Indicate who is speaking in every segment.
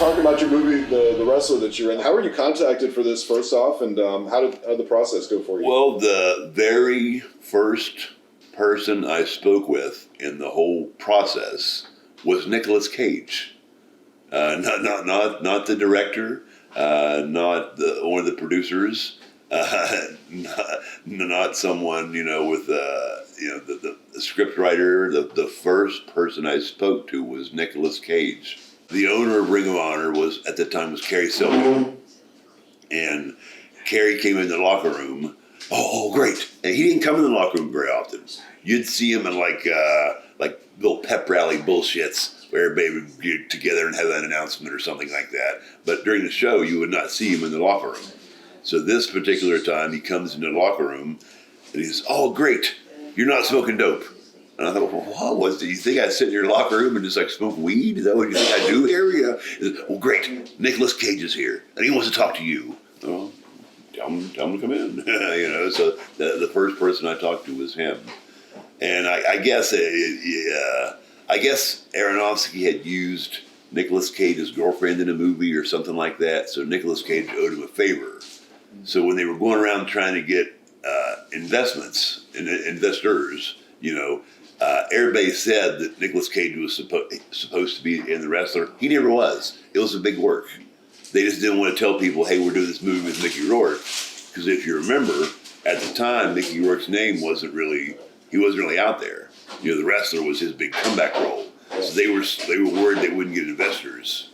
Speaker 1: talk about your movie, The Wrestler that you're in. How were you contacted for this first off, and how did the process go for you?
Speaker 2: Well, the very first person I spoke with in the whole process was Nicolas Cage. Not the director, not one of the producers, not someone with the script writer. The first person I spoke to was Nicolas Cage. The owner of Ring of Honor was at the time was Kerry Silver, and Kerry came in the locker room. Oh, great! And he didn't come in the locker room very often. You'd see him in like little pep rally bullshits where everybody would get together and have an announcement or something like that. But during the show, you would not see him in the locker room. So this particular time, he comes into the locker room and he says, "Oh, great! You're not smoking dope." And I thought, well, what was it? You think I sit in your locker room and just smoke weed? Is that what you think I do here? Yeah. He says, "Well, great. Nicolas Cage is here and he wants to talk to you." Oh, tell him to come in. So the first person I talked to was him. And I guess Aronofsky had used Nicolas Cage's girlfriend in a movie or something like that. So Nicolas Cage owed him a favor. So when they were going around trying to get investors, everybody said that Nicolas Cage was supposed to be in The Wrestler. He never was. It was a big work. They just didn't want to tell people, "Hey, we're doing this movie with Mickey Rourke," because if you remember, at the time, Mickey Rourke's name wasn't really out there. The Wrestler was his big comeback role. So they were worried they wouldn't get investors.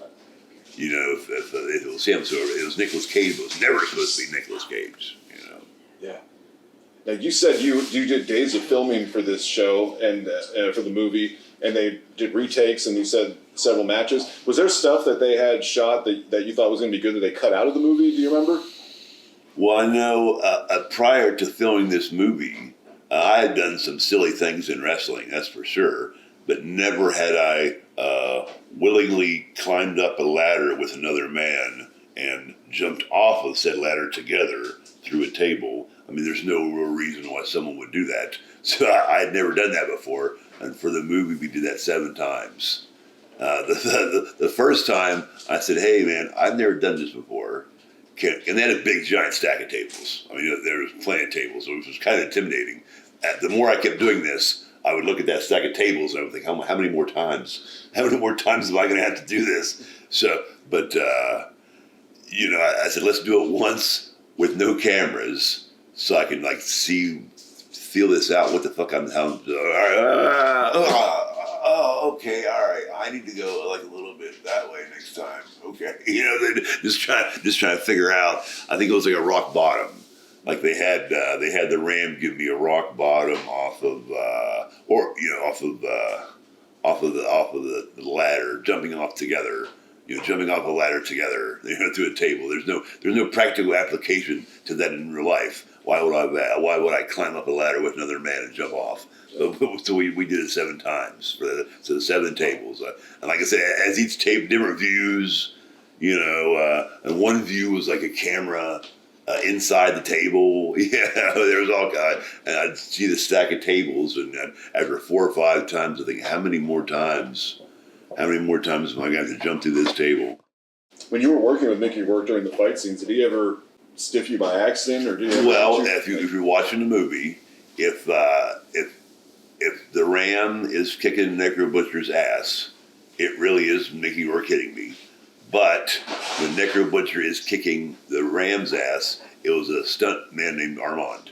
Speaker 2: If it was him. So it was Nicolas Cage, but it was never supposed to be Nicolas Cage.
Speaker 1: Yeah. Now you said you did days of filming for this show and for the movie, and they did retakes, and you said several matches. Was there stuff that they had shot that you thought was going to be good that they cut out of the movie? Do you remember?
Speaker 2: Well, I know prior to filming this movie, I had done some silly things in wrestling, that's for sure, but never had I willingly climbed up a ladder with another man and jumped off of said ladder together through a table. I mean, there's no real reason why someone would do that. So I had never done that before, and for the movie, we did that 7 times. The first time, I said, "Hey, man, I've never done this before." And they had a big, giant stack of tables. I mean, there was plenty of tables, so it was kind of intimidating. The more I kept doing this, I would look at that stack of tables and I would think, how many more times? How many more times am I going to have to do this? So, but, I said, let's do it once with no cameras so I can, feel this out. What the fuck okay, all right. I need to go a little bit that way next time. Okay. Just trying to figure out. I think it was like a rock bottom. Like they had the Ram give me a rock bottom off of the ladder, jumping off together. Jumping off a ladder together, through a table. There's no practical application to that in real life. Why would I climb up a ladder with another man and jump off? So we did it 7 times for the 7 tables. And like I said, as each table, different views, and one view was like a camera inside the table. There was all kinds. And I'd see the stack of tables, and after 4 or 5 times, I think, how many more times am I going to have to jump through this table?
Speaker 1: When you were working with Mickey Rourke during the fight scenes, did he ever stiff you by accident, or did he?
Speaker 2: If you're watching the movie, if the Ram is kicking Necro Butcher's ass, it really is Mickey Rourke hitting me. But when Necro Butcher is kicking the Ram's ass, it was a stunt man named Armand.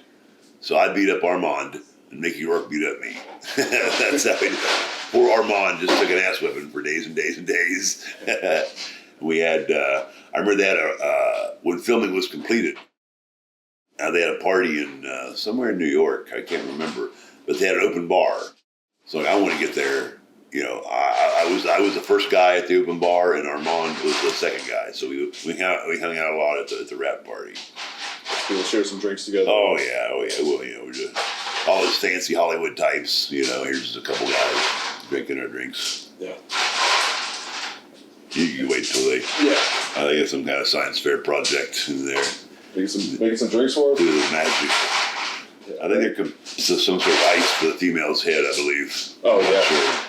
Speaker 2: So I beat up Armand, and Mickey Rourke beat up me. That's how we did. Poor Armand just took an ass whipping for days and days and days. We had, I remember they had when filming was completed, they had a party in somewhere in New York, I can't remember, but they had an open bar. So I want to get there. I was the first guy at the open bar, and Armand was the second guy. So we hung out a lot at the rap party.
Speaker 1: We'll share some drinks together.
Speaker 2: Oh yeah. Well, we're just all those fancy Hollywood types. Here's just a couple guys drinking our drinks.
Speaker 1: Yeah.
Speaker 2: You wait till they.
Speaker 1: Yeah.
Speaker 2: I think it's some kind of science fair project in there.
Speaker 1: Making some drinks for us.
Speaker 2: Do the magic. Yeah. I think there could some sort of ice for the female's head, I believe.
Speaker 1: Oh yeah. Sure.